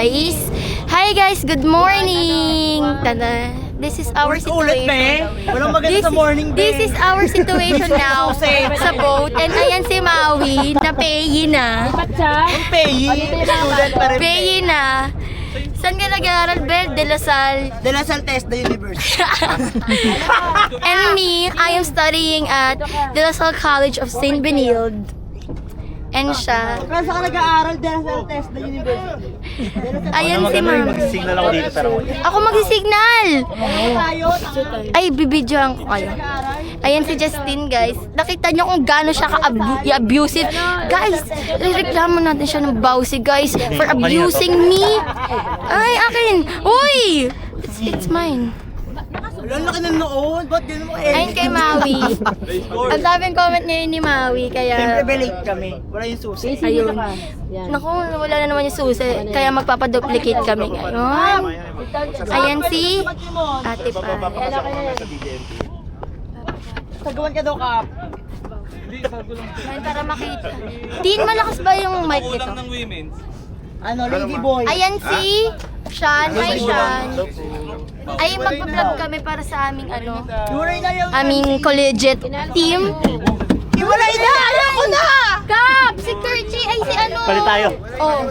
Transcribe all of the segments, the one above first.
guys. Hi guys, good morning. Tada. This is our situation. Walang maganda sa morning, This is our situation now sa boat. And ayan si Maui, na payi na. Ang payi. Student pa rin. Payi na. Saan ka nag-aaral, Bel? De La Salle. De La Salle Testa University. And me, I am studying at De La Salle College of St. Benilde. And siya. Kaya saan ka nag-aaral? De La Salle Testa University. Ayan si Ma'am. Mag-signal ako dito pero Ako mag-signal! Tayo. Ay, bibidyoan ko kayo. Ayan si Justin, guys. Nakita niyo kung gaano siya ka-abusive. Guys, reklamo natin siya ng bawsi, guys, for abusing me. Ay, akin! Uy! It's mine. Wala laki ng noon. Ba't gano'n mo Ayun kay Maui. Ang daming comment ngayon ni Maui, Siyempre, kaya... belate kami. Wala yung susi. Ayun. Naku, wala na naman yung susi. Kaya magpapaduplicate kami ngayon. Ayan si Ate Pa. Tagawan ka daw, Kap. Ngayon para makita. Tin, malakas ba yung mic nito? Ano, lady boy. Ayan si Sean. Hi, Sean. Ay, magpa-vlog kami para sa aming Yuray na yung... aming collegiate team. Iwalay na! Alam ko na! Kap! Si Kurchi! Ay, si ano? palit tayo. Oh.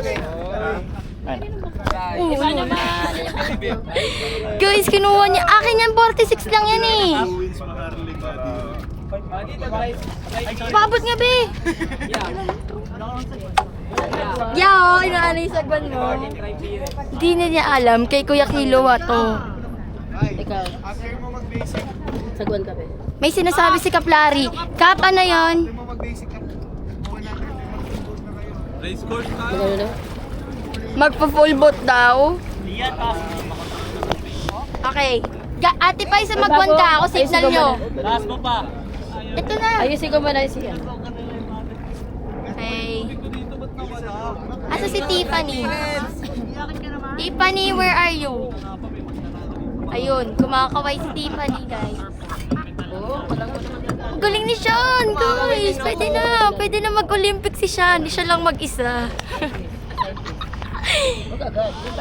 Guys, kinuha niya. Akin yan, 46 lang yan eh. Pabot nga, be. Yaw, inaano yung sagwan mo. Hindi na niya alam. Kay Kuya Kilowa to. Ikaw. Sagwan ka ba? May sinasabi si Kaplari. Kap, ano yun? Magano na? Magpa-full boat daw. Okay. Ate pa, isa mag-1 ka ako. Signal nyo. Taas mo pa. Ito na. Ayusin ko muna siya. Okay. Asa si Tiffany? Tiffany, where are you? Ayun, kumakaway si Tiffany, guys. Ang galing ni Sean, guys. Pwede na mag-Olympic si Sean. Hindi siya lang mag-isa.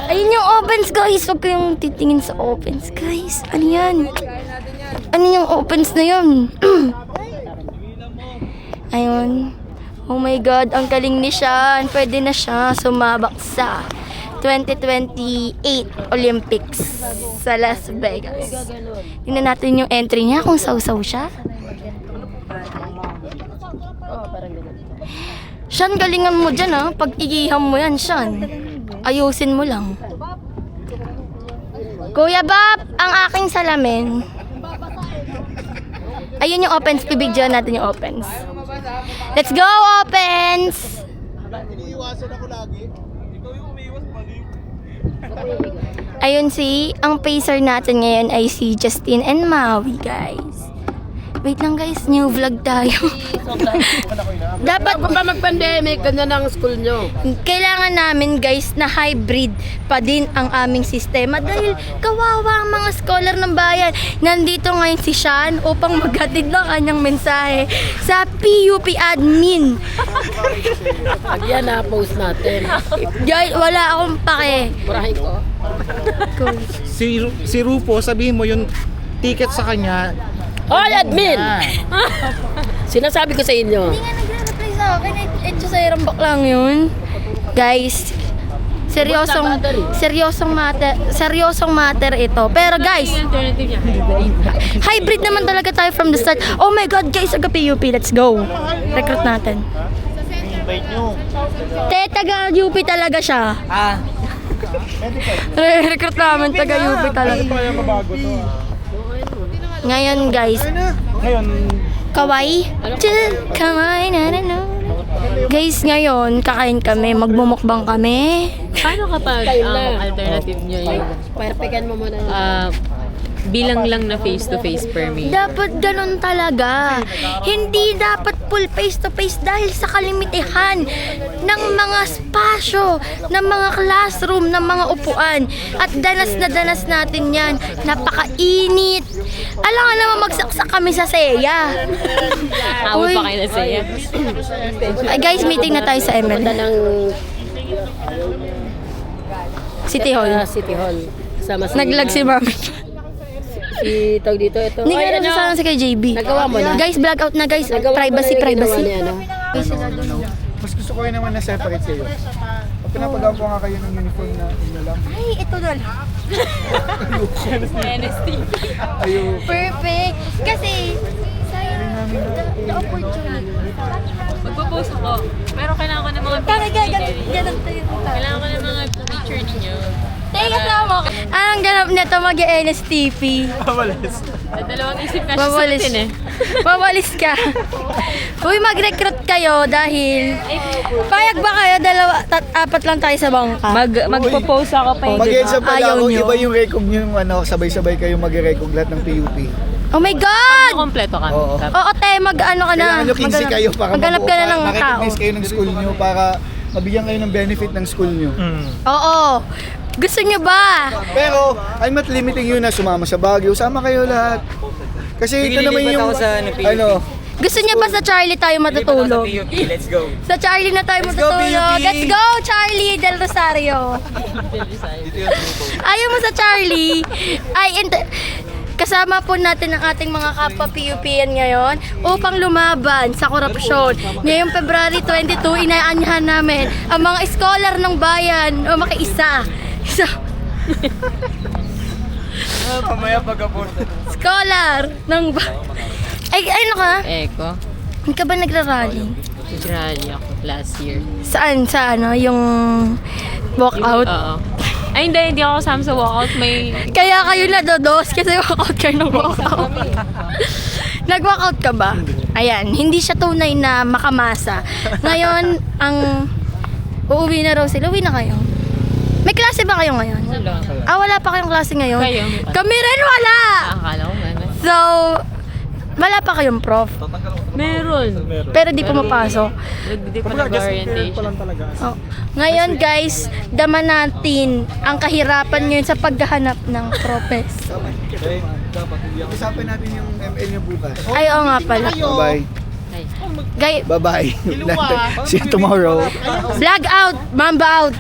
Ayun yung opens, guys. Huwag kayong titingin sa opens, guys. Ano yan? Ano yung opens na yun? Ayun. Oh my God, ang galing ni Sean. Pwede na siya sumabak sa 2028 Olympics sa Las Vegas. Tingnan natin yung entry niya kung sausaw siya. Sean, galingan mo dyan ha. Pag igiham mo yan, Sean. Ayusin mo lang. Kuya Bap, ang aking salamin. Ayun yung opens. Bibigyan natin yung opens. Let's go, opens! Ayun ang pacer natin ngayon ay si Justin and Maui, guys. Wait lang guys, new vlog tayo. Dapat pa mag-pandemic, ganda ng school nyo. kailangan namin guys na hybrid pa din ang aming sistema dahil kawawa ang mga scholar ng bayan. Nandito ngayon si Sean upang maghatid ng kanyang mensahe sa PUP admin. Pag yan na-post natin. Guys, wala akong pake. Burahin ko. Si Rufo, sabihin mo yung ticket sa kanya. Hoy, admin! Sinasabi ko sa inyo. Hindi nga nagre-reply sa akin. Ito sa irambak lang yun. Guys, seryosong matter ito. Pero guys, hybrid naman talaga tayo from the start. Oh my God, guys, taga-PUP, let's go. Recruit natin. Invite nyo. Taga-UP talaga siya. Recruit namin, taga-UP talaga. Ngayon guys, Ngayon, kaway. Kaway na. Guys, ngayon, kakain kami, magmumukbang kami. Paano kapag ang alternative nyo yung Perpekan mo muna. bilang lang na face-to-face permit? Dapat ganun talaga. Hindi dapat full face-to-face dahil sa kalimitihan ng mga spasyo, ng mga classroom, ng mga upuan. At danas na danas natin yan. Napakainit. Alam nga naman magsaksak kami sa SEA. Awal Uy. pa kayo na sa'yo. Ay guys, meeting na tayo sa ML. Ganda ng City Hall. City Hall. Kasama si Naglag si Mami. Si tawag dito, ito. Hindi Ay, nga ano? sana si kay JB. Nagawa mo na? Guys, vlog out na guys. Nagawa mo Privacy, na yung ginawa privacy. niya, ano? Mas gusto ko yun naman na separate kayo. Pag pinapagawa ko nga kayo ng uniform na inyo lang. Ay, ito na lang. Ayun. Perfect. Kasi, sayang the opportunity. Magpo-post ako. Pero kailangan ko ng mga Ganap tayo. Kailangan ko ng mga picture ninyo. Teka lang mo. Anong ganap nito mag-NSTP? Dalawang isip na siya sa Bawalis. atin eh. Bawalis ka. Uy, mag-recruit kayo dahil payag ba kayo? Apat lang tayo sa bangka. Magpo-post ako pa Mag-heads up pala Ayaw ako, nyo. iba yung record nyo, sabay-sabay kayo mag-record lahat ng PUP. Oh my God! Kompleto kami. Oo. Oo, te, mag-ano ka na. Kailangan nyo 15 kayo para maghanap ka na ng tao. makikipnis kayo ng school nyo para mabigyan kayo ng benefit ng school nyo. Oo. Gusto nyo ba? Pero, I'm not limiting you na sumama sa Baguio. Sama kayo lahat. Kasi ito naman yung, Gusto nyo ba sa Charlie tayo matutulog? Let's go. Sa Charlie na tayo Let's go, matutulog. PUP! Let's go, Charlie Del Rosario. Ayaw mo sa Charlie? Kasama po natin ang ating mga kapwa PUPN ngayon upang lumaban sa korupsyon. Ngayong February 22, inaanyahan namin ang mga scholar ng bayan o makiisa. So, Pamaya pagkapon. scholar ng ay, ano ka? Eko. Hindi ka ba nagrarally? Nag-rally ako last year. Saan? Sa ano? Yung walkout? Oo. Ay, hindi ako kasama sa walkout. May... Kaya kayo nadodos kasi walkout kayo ng walkout. Nag-walkout ka ba? Ayan, hindi siya tunay na makamasa. Ngayon, ang uuwi na raw sila. Uwi na kayo. May klase ba kayo ngayon? Wala. Wala pa kayong klase ngayon? Kayo? Kami rin wala! Akala ko meron. So, wala pa kayong prof. Meron. Pero di pumapasok. Hindi pa nag-orientation. Oh. Ngayon guys, daman natin ang kahirapan ngayon sa paghahanap ng propes. Usapan natin yung ML nyo bukas. Ay, oo nga pala. Bye-bye. Guys, Bye-bye. See you tomorrow. vlog out, mamba out.